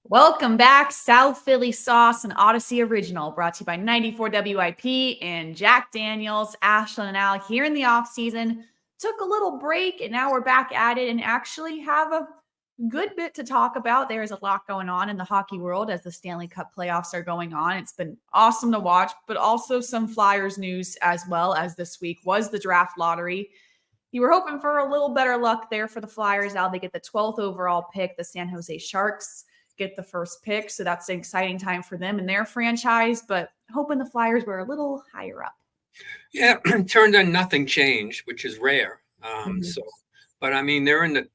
Welcome back, South Philly Sauce, an Audacy original, brought to you by 94 WIP and Jack Daniels. Ashlyn and Al here in the off season. Took a little break, and now we're back at it and actually have a good bit to talk about. There is a lot going on in the hockey world as the Stanley Cup playoffs are going on. It's been awesome to watch, but also some Flyers news as well, as this week was the draft lottery. You were hoping for a little better luck there for the Flyers. Now they get the 12th overall pick. The San Jose Sharks get the first pick, so that's an exciting time for them and their franchise, but hoping the Flyers were a little higher up. Yeah, turned on nothing changed, which is rare. But I mean, they're in the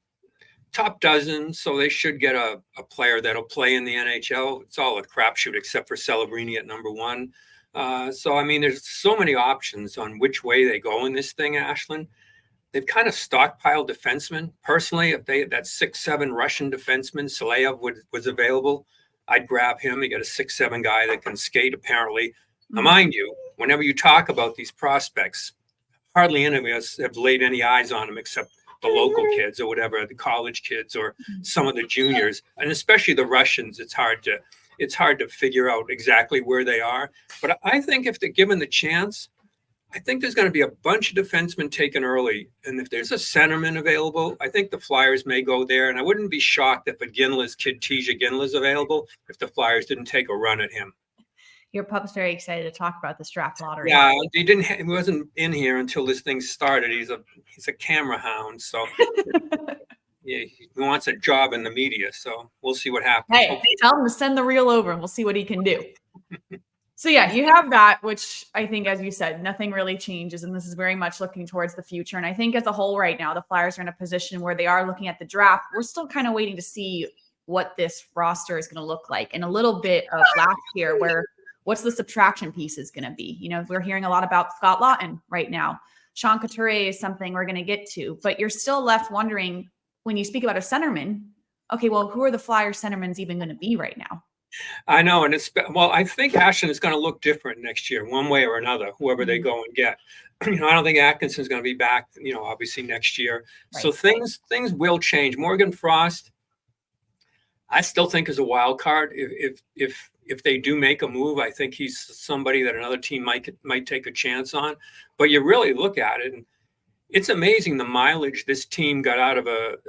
top dozen, so they should get a player that'll play in the NHL. It's all a crapshoot except for Celebrini at number one. So, I mean, there's so many options on which way they go in this thing, Ashlyn. They've kind of stockpiled defensemen. Personally, if they that 6'7" Russian defenseman, Saleyev, was available, I'd grab him. You got a 6'7" guy that can skate, apparently. Now, mind you, whenever you talk about these prospects, hardly any of us have laid any eyes on them except the local kids or whatever, the college kids or some of the juniors, and especially the Russians. It's hard to figure out exactly where they are. But I think if they're given the chance, I think there's going to be a bunch of defensemen taken early. And if there's a centerman available, I think the Flyers may go there. And I wouldn't be shocked if Tija Ginla's available if the Flyers didn't take a run at him. Your pup's very excited to talk about this draft lottery. Yeah, he wasn't in here until this thing started. He's a camera hound. So yeah, he wants a job in the media. So we'll see what happens. Hey, tell him to send the reel over and we'll see what he can do. So yeah, you have that, which I think, as you said, nothing really changes. And this is very much looking towards the future. And I think as a whole right now, the Flyers are in a position where they are looking at the draft. We're still kind of waiting to see what this roster is going to look like. And a little bit of last year where what's the subtraction piece is going to be. You know, we're hearing a lot about Scott Laughton right now. Sean Couturier is something we're going to get to. But you're still left wondering, when you speak about a centerman, okay, well, who are the Flyers centermen even going to be right now? I know. And I think Ashlyn is going to look different next year, one way or another, whoever they go and get. I don't think Atkinson's going to be back, obviously next year. Right. So things will change. Morgan Frost, I still think is a wild card. If they do make a move, I think he's somebody that another team might take a chance on. But you really look at it, and it's amazing the mileage this team got out of a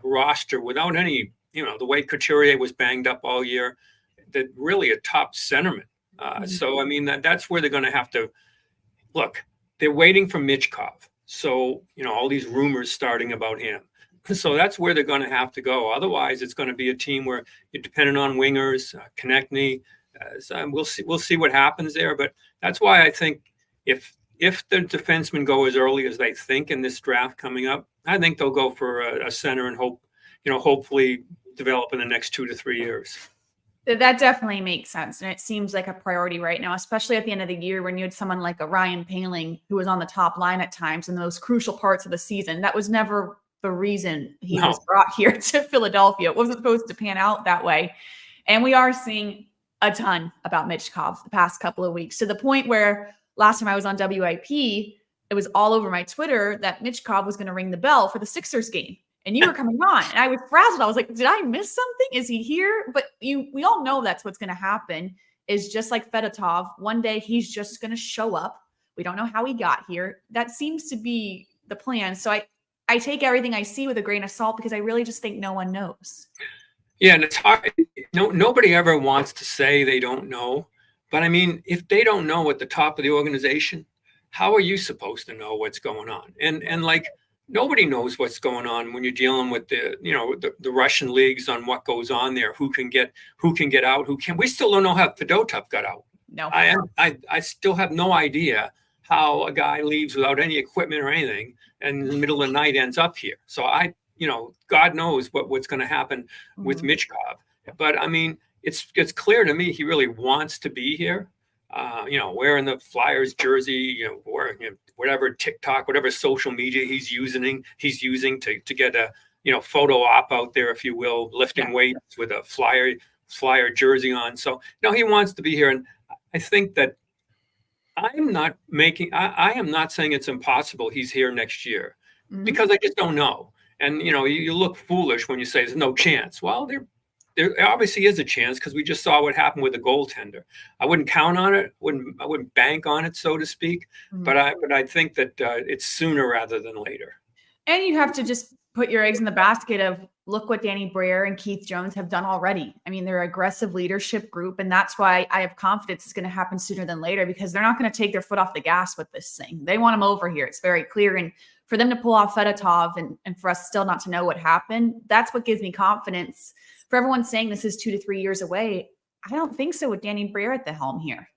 roster without any, the way Couturier was banged up all year, that really a top centerman. So, I mean, that's where they're going to have to look. They're waiting for Michkov. So, all these rumors starting about him. So that's where they're going to have to go. Otherwise, it's going to be a team where you're dependent on wingers, Konechny. So we'll see what happens there. But that's why I think if the defensemen go as early as they think in this draft coming up, I think they'll go for a center and hopefully develop in the next 2 to 3 years. That definitely makes sense. And it seems like a priority right now, especially at the end of the year when you had someone like a Ryan Poehling who was on the top line at times in those crucial parts of the season. That was never the reason he was brought here to Philadelphia. It wasn't supposed to pan out that way. And we are seeing a ton about Michkov the past couple of weeks, to the point where last time I was on WIP, it was all over my Twitter that Michkov was going to ring the bell for the Sixers game. And you were coming on, and I was frazzled. I was like, did I miss something? Is he here? But we all know that's what's going to happen, is just like Fedotov. One day he's just going to show up. We don't know how he got here. That seems to be the plan. So I take everything I see with a grain of salt, because I really just think no one knows. Yeah, and it's hard. Nobody ever wants to say they don't know. But I mean, if they don't know at the top of the organization, how are you supposed to know what's going on? And like, nobody knows what's going on when you're dealing with the Russian leagues on what goes on there, who can get out, who can. We still don't know how Fedotov got out. No, I still have no idea how a guy leaves without any equipment or anything, and in the middle of the night ends up here. So God knows what's going to happen with Michkov. But I mean, it's clear to me he really wants to be here. Wearing the Flyers jersey, wearing whatever TikTok, whatever social media he's using to get a photo op out there, if you will, lifting weights with a Flyer jersey on. So he wants to be here, and I think that I am not saying it's impossible he's here next year, because I just don't know. And you look foolish when you say there's no chance. Well, there obviously is a chance because we just saw what happened with the goaltender. I wouldn't count on it. I wouldn't bank on it, so to speak. But I think that it's sooner rather than later. And you have to just put your eggs in the basket of look what Danny Briere and Keith Jones have done already. I mean, they're an aggressive leadership group, and that's why I have confidence it's going to happen sooner than later, because they're not going to take their foot off the gas with this thing. They want him over here. It's very clear. And for them to pull off Fedotov and for us still not to know what happened, that's what gives me confidence. For everyone saying this is 2 to 3 years away, I don't think so with Danny Briere at the helm here.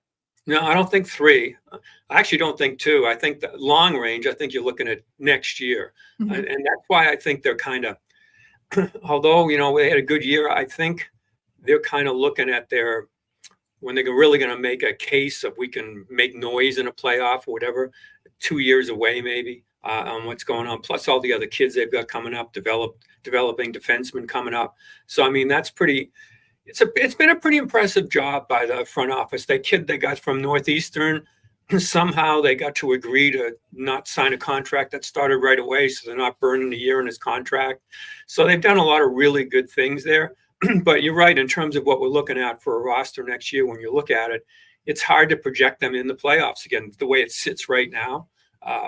No, I don't think 3. I actually don't think 2. I think the long range, I think you're looking at next year. And that's why I think they're kind of, although, they had a good year, I think they're kind of looking at when they're really going to make a case of we can make noise in a playoff or whatever, 2 years away maybe on what's going on. Plus all the other kids they've got coming up, developing defensemen coming up. So, I mean, that's pretty... It's been a pretty impressive job by the front office. That kid they got from Northeastern, somehow they got to agree to not sign a contract that started right away, so they're not burning a year in his contract. So they've done a lot of really good things there. But you're right, in terms of what we're looking at for a roster next year, when you look at it, it's hard to project them in the playoffs again, the way it sits right now.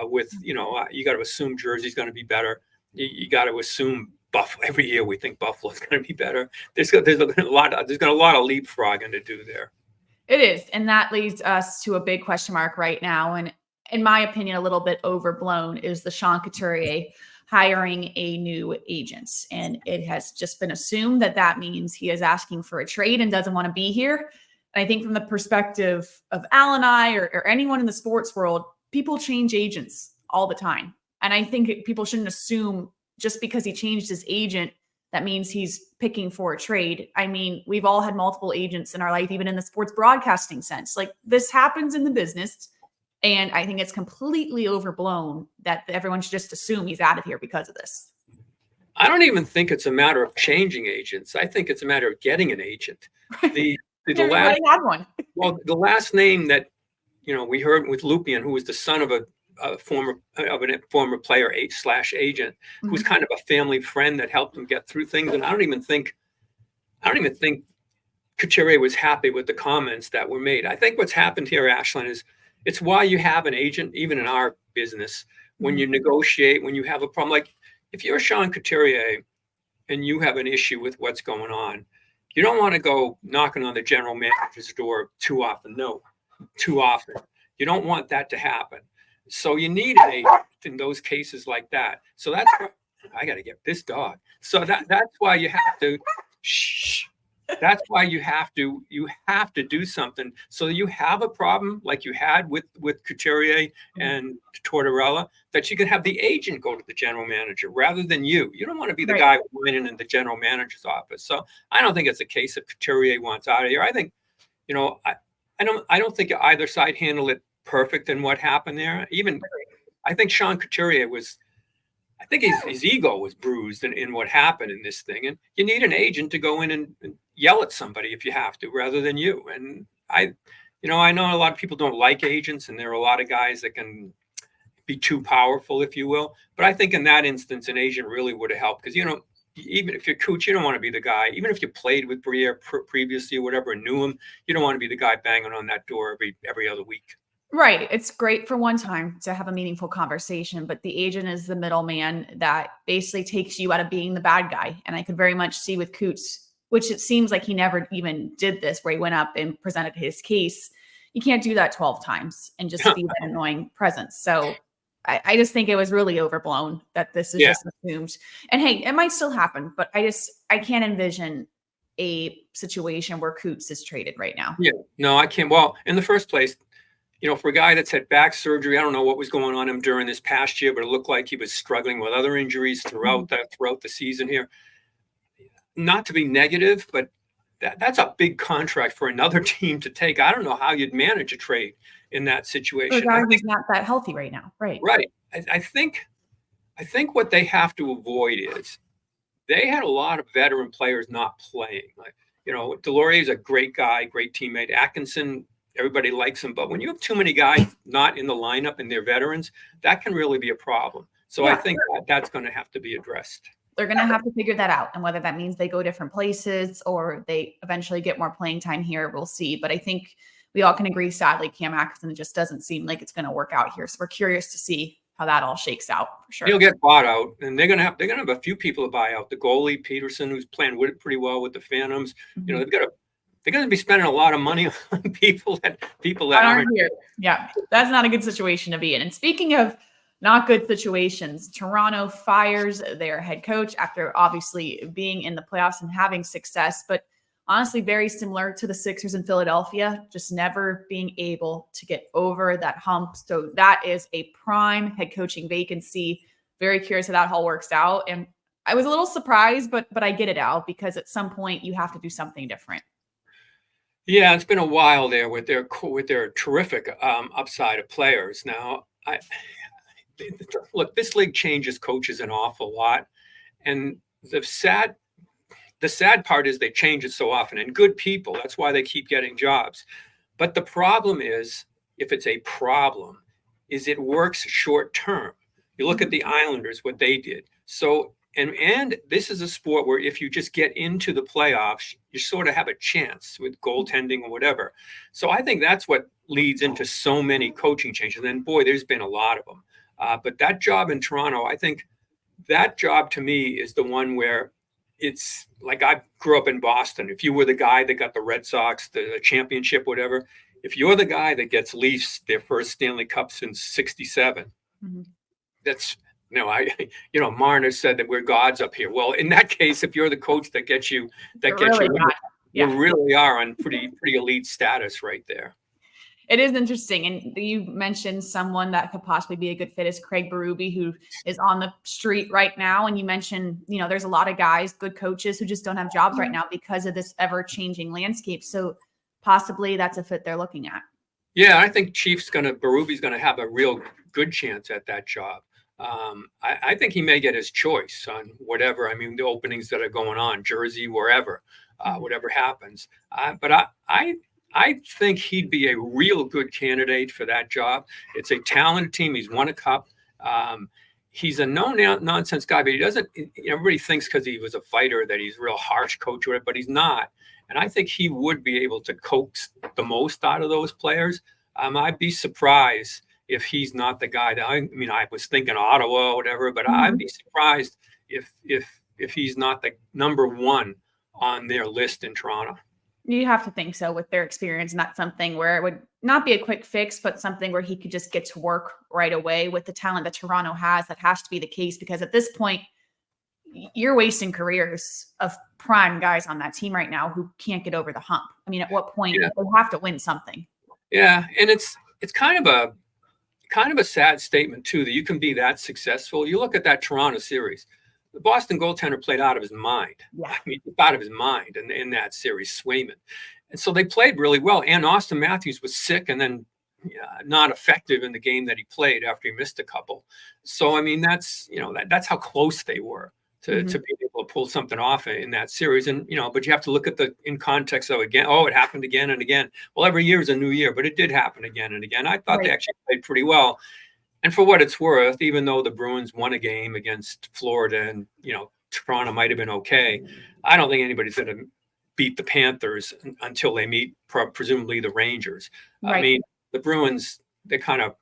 You got to assume Jersey's going to be better. You got to assume Buffalo. Every year we think Buffalo's going to be better. There's got a lot of leapfrogging to do there. It is, and that leads us to a big question mark right now. And in my opinion, a little bit overblown is the Sean Couturier hiring a new agent. And it has just been assumed that that means he is asking for a trade and doesn't want to be here. And I think from the perspective of Al and I or anyone in the sports world, people change agents all the time. And I think people shouldn't assume just because he changed his agent, that means he's picking for a trade. I mean, we've all had multiple agents in our life, even in the sports broadcasting sense. Like, this happens in the business. And I think it's completely overblown that everyone should just assume he's out of here because of this. I don't even think it's a matter of changing agents. I think it's a matter of getting an agent. The last name that, we heard with Lupien, who was the son of a former player / agent, who's kind of a family friend that helped him get through things. And I don't even think Couturier was happy with the comments that were made. I think what's happened here, Ashlyn, is it's why you have an agent, even in our business, when you negotiate, when you have a problem. Like if you're Sean Couturier and you have an issue with what's going on, you don't want to go knocking on the general manager's door too often. No, too often. You don't want that to happen. So you need an agent in those cases like that. So that's why I got to get this dog. So that's why you have to That's why you have to do something. So you have a problem like you had with Couturier and Tortorella, that you can have the agent go to the general manager rather than you. You don't want to be the guy whining in the general manager's office. So I don't think it's a case of Couturier wants out of here. I think, I don't think either side handled it perfect in what happened there. Even I think Sean Couturier I think his ego was bruised in what happened in this thing. And you need an agent to go in and yell at somebody if you have to, rather than you. And I know a lot of people don't like agents, and there are a lot of guys that can be too powerful, if you will. But I think in that instance, an agent really would have helped, because, even if you're Cooch, you don't want to be the guy, even if you played with Briere previously or whatever and knew him, you don't want to be the guy banging on that door every other week. Right. It's great for one time to have a meaningful conversation, but the agent is the middleman that basically takes you out of being the bad guy. And I could very much see with Coots, which it seems like he never even did this, where he went up and presented his case. You can't do that 12 times and just be that annoying presence. So I just think it was really overblown that this is just assumed. And hey, it might still happen, but I can't envision a situation where Coots is traded right now. Yeah, no, I can't. Well, in the first place, for a guy that's had back surgery, I don't know what was going on him during this past year, but it looked like he was struggling with other injuries throughout the season here. Not to be negative, but that's a big contract for another team to take. I don't know how you'd manage a trade in that situation. The guy who's not that healthy right now. Right. Right. I think what they have to avoid is they had a lot of veteran players not playing. Like, Delorier is a great guy, great teammate. Atkinson, everybody likes him, but when you have too many guys not in the lineup and they're veterans, that can really be a problem. So I think that's going to have to be addressed. they're going to have to figure that out. And whether that means they go different places or they eventually get more playing time here, we'll see. But I think we all can agree, sadly, Cam Atkinson just doesn't seem like it's going to work out here. So we're curious to see how that all shakes out for sure. He'll get bought out, and they're gonna have a few people to buy out. The goalie Peterson, who's playing pretty well with the Phantoms. You know, they're going to be spending a lot of money on people that aren't here. Yeah, that's not a good situation to be in. And speaking of not good situations, Toronto fires their head coach after obviously being in the playoffs and having success, but honestly, very similar to the Sixers in Philadelphia, just never being able to get over that hump. So that is a prime head coaching vacancy. Very curious how that all works out. And I was a little surprised, but I get it out because at some point you have to do something different. Yeah, it's been a while there with their terrific upside of players. Now, look, this league changes coaches an awful lot, and the sad part is they change it so often, and good people, that's why they keep getting jobs. But the problem is, if it's a problem, is it works short term. You look at the Islanders, what they did. So, and this is a sport where if you just get into the playoffs, you sort of have a chance with goaltending or whatever. So I think that's what leads into so many coaching changes. And boy, there's been a lot of them. But that job in Toronto, I think that job to me is the one where it's like I grew up in Boston. If you were the guy that got the Red Sox, the championship, whatever, if you're the guy that gets Leafs their first Stanley Cup since '67, that's, Marner said that we're gods up here. Well, in that case, if you're the coach that gets you, you really are on pretty elite status right there. It is interesting. And you mentioned someone that could possibly be a good fit is Craig Berube, who is on the street right now. And you mentioned, there's a lot of guys, good coaches who just don't have jobs right now because of this ever-changing landscape. So possibly that's a fit they're looking at. Yeah, I think Berube's going to have a real good chance at that job. I think he may get his choice on whatever. I mean, the openings that are going on, Jersey, wherever, whatever happens. But I think he'd be a real good candidate for that job. It's a talented team. He's won a cup. He's a no-nonsense guy, but he doesn't. Everybody thinks because he was a fighter that he's a real harsh coach, but he's not. And I think he would be able to coax the most out of those players. I'd be surprised if he's not the guy that I was thinking Ottawa or whatever, but I'd be surprised if he's not the number one on their list in Toronto. You have to think so with their experience, and that's something where it would not be a quick fix, but something where he could just get to work right away with the talent that Toronto has. That has to be the case because at this point, you're wasting careers of prime guys on that team right now who can't get over the hump. I mean, at what point they have to win something? Yeah, and it's kind of a sad statement too that you can be that successful. You look at that Toronto series. The Boston goaltender played out of his mind. Yeah. I mean, out of his mind in that series, Swayman. And so they played really well. And Austin Matthews was sick and then not effective in the game that he played after he missed a couple. So, I mean, that's how close they were to be able to pull something off in that series. And, but you have to look at in context of it happened again and again. Well, every year is a new year, but it did happen again and again. I thought they actually played pretty well. And for what it's worth, even though the Bruins won a game against Florida and, Toronto might have been okay, I don't think anybody's going to beat the Panthers until they meet presumably the Rangers. Right. I mean, the Bruins, they got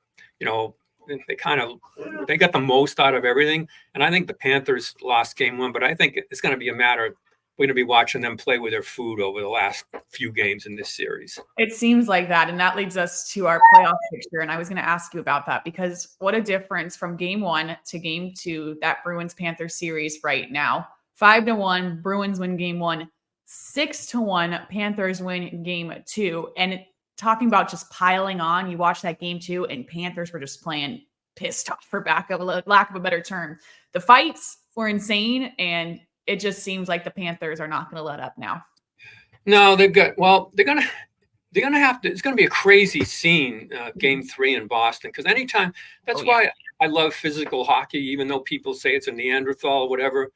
the most out of everything. And I think the Panthers lost game one, but I think it's going to be a matter of we're going to be watching them play with their food over the last few games in this series. It seems like that. And that leads us to our playoff picture. And I was going to ask you about that because what a difference from game one to game two, that Bruins-Panthers series right now. 5-1, Bruins win game one, 6-1, Panthers win game two. And talking about just piling on, you watch that game two and Panthers were just playing pissed off, for lack of a better term. The fights were insane, and it just seems like the Panthers are not going to let up now. No, they're going to have to, it's going to be a crazy scene, game three in Boston. Because anytime, that's why I love physical hockey, even though people say it's a Neanderthal or whatever.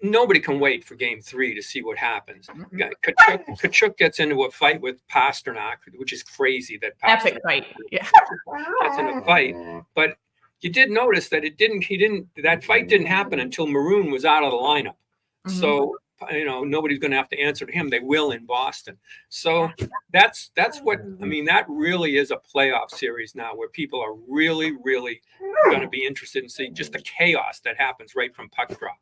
Nobody can wait for game three to see what happens. Kachuk gets into a fight with Pasternak, which is crazy that Pasternak. Epic fight. Yeah. That's in a fight. But you did notice that that fight didn't happen until Maroon was out of the lineup. So, nobody's going to have to answer to him. They will in Boston. So that's what, I mean, that really is a playoff series now where people are really, really going to be interested in seeing just the chaos that happens right from puck drop.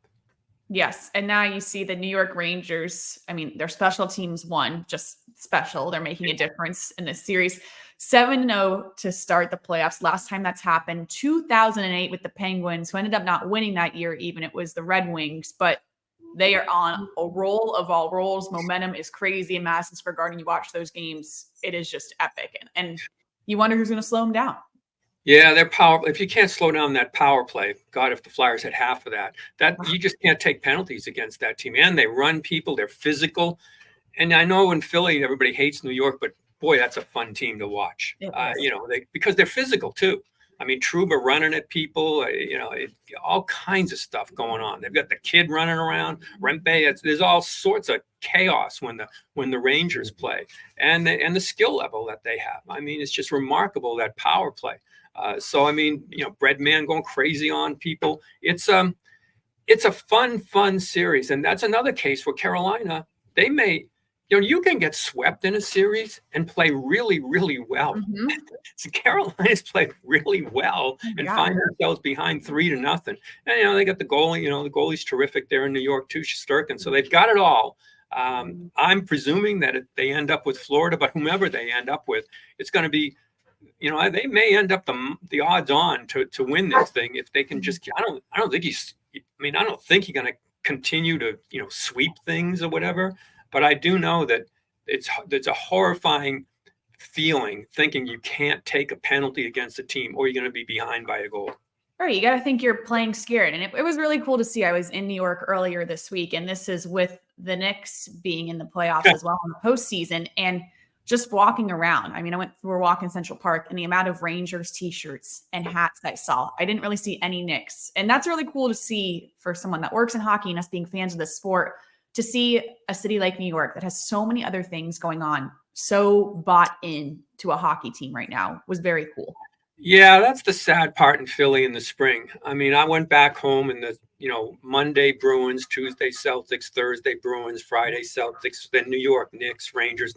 Yes. And now you see the New York Rangers. I mean, their special teams won, just special. They're making a difference in this series. 7-0 to start the playoffs. Last time that's happened, 2008 with the Penguins, who ended up not winning that year even. It was the Red Wings, but they are on a roll of all rolls. Momentum is crazy in Madison Square Garden. You watch those games, it is just epic. And you wonder who's going to slow them down. Yeah, their power. If you can't slow down that power play, God, if the Flyers had half of that you just can't take penalties against that team. And they run people. They're physical. And I know in Philly, everybody hates New York, but boy, that's a fun team to watch. Because they're physical too. I mean, Trouba running at people, all kinds of stuff going on. They've got the kid running around, Rempe. There's all sorts of chaos when the Rangers play, and the skill level that they have. I mean, it's just remarkable, that power play. So I mean, Breadman going crazy on people. It's a fun series, and that's another case where Carolina, they may. You can get swept in a series and play really, really well. So Carolina's played really well and find themselves behind 3-0. And, they got the goalie, the goalie's terrific there in New York too, Shesterkin. So they've got it all. I'm presuming that if they end up with Florida, but whomever they end up with, it's going to be, they may end up the odds on to win this thing if they can just, I don't think he's going to continue to, sweep things or whatever. But I do know that it's a horrifying feeling thinking you can't take a penalty against a team or you're going to be behind by a goal. Right. You got to think you're playing scared. And it was really cool to see. I was in New York earlier this week, and this is with the Knicks being in the playoffs as well in the postseason. And just walking around. I mean, we were walking Central Park, and the amount of Rangers t-shirts and hats I saw, I didn't really see any Knicks. And that's really cool to see for someone that works in hockey and us being fans of the sport. To see a city like New York that has so many other things going on, so bought in to a hockey team right now, was very cool. Yeah, that's the sad part in Philly in the spring. I mean, I went back home in the, Monday Bruins, Tuesday Celtics, Thursday Bruins, Friday Celtics, then New York Knicks, Rangers.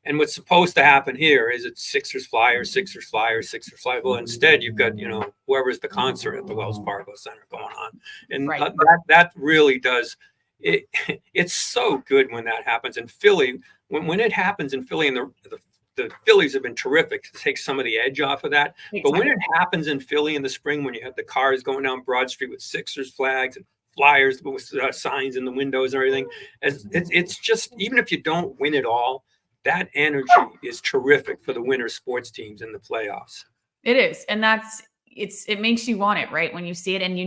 And what's supposed to happen here is it's Sixers, Flyers. Well, instead you've got, whoever's the concert at the Wells Fargo Center going on. And that really does. It's so good when that happens in Philly. When it happens in Philly, and the Phillies have been terrific to take some of the edge off of that. But when it happens in Philly in the spring, when you have the cars going down Broad Street with Sixers flags and Flyers with signs in the windows and everything, it's just, even if you don't win it all, that energy is terrific for the winter sports teams in the playoffs. It is. And it makes you want it, right? When you see it, and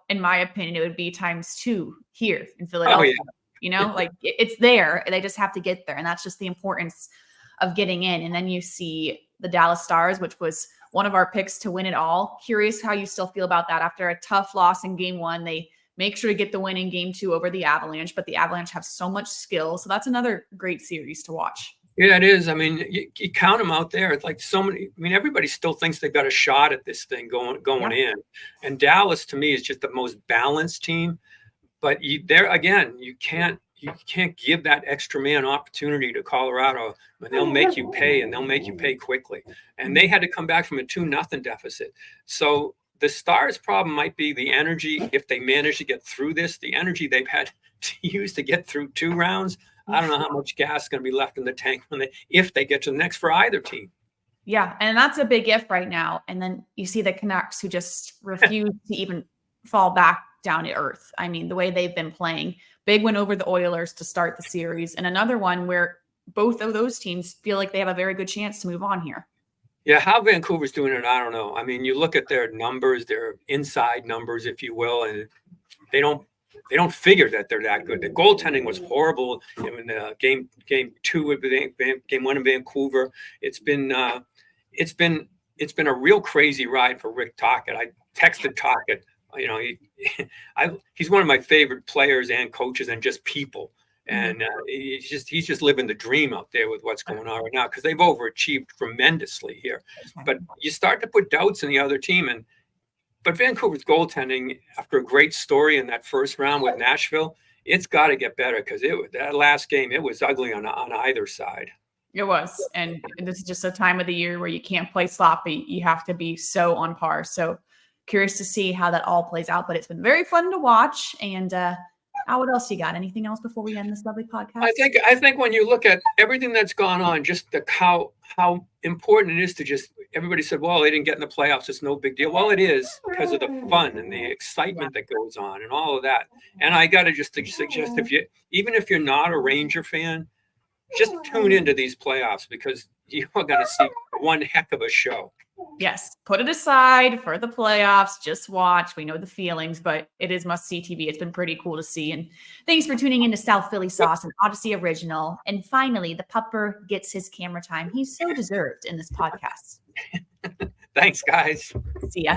in my opinion, it would be ×2 here in Philadelphia. It's there. They just have to get there. And that's just the importance of getting in. And then you see the Dallas Stars, which was one of our picks to win it all. Curious how you still feel about that after a tough loss in game 1. They make sure to get the win in game 2 over the Avalanche, but the Avalanche have so much skill. So that's another great series to watch. Yeah, it is. I mean, you count them out there. It's like so many. I mean, everybody still thinks they've got a shot at this thing going in. And Dallas, to me, is just the most balanced team. But you can't give that extra man opportunity to Colorado, and they'll make you pay, and they'll make you pay quickly. And they had to come back from a 2-0 deficit. So the Stars' problem might be the energy. If they manage to get through this, the energy they've had to use to get through 2 rounds. I don't know how much gas is going to be left in the tank if they get to the next for either team. Yeah, and that's a big if right now. And then you see the Canucks, who just refuse to even fall back down to earth. I mean, the way they've been playing. Big win over the Oilers to start the series, and another one where both of those teams feel like they have a very good chance to move on here. Yeah, how Vancouver's doing it, I don't know. I mean, you look at their numbers, their inside numbers, if you will, and they don't figure that they're that good. The goaltending was horrible in game 2 of game 1 in Vancouver. It's been a real crazy ride for Rick Tocchet. I texted Tocchet. He's one of my favorite players and coaches and just people. And he's just living the dream out there with what's going on right now, because they've overachieved tremendously here. But you start to put doubts in the other team. But Vancouver's goaltending, after a great story in that first round with Nashville, it's got to get better, because that last game, it was ugly on either side. It was. And this is just a time of the year where you can't play sloppy. You have to be so on par. So curious to see how that all plays out. But it's been very fun to watch. And what else you got? Anything else before we end this lovely podcast? I think when you look at everything that's gone on, just how important it is to just, everybody said, well, they didn't get in the playoffs, it's no big deal. Well, it is, because of the fun and the excitement that goes on and all of that. And I got to just suggest, even if you're not a Ranger fan, just tune into these playoffs, because you are going to see one heck of a show. Yes. Put it aside for the playoffs. Just watch. We know the feelings, but it is must-see TV. It's been pretty cool to see. And thanks for tuning into South Philly Sauce and Audacy Original. And finally, the pupper gets his camera time. He's so deserved in this podcast. Thanks, guys. See ya.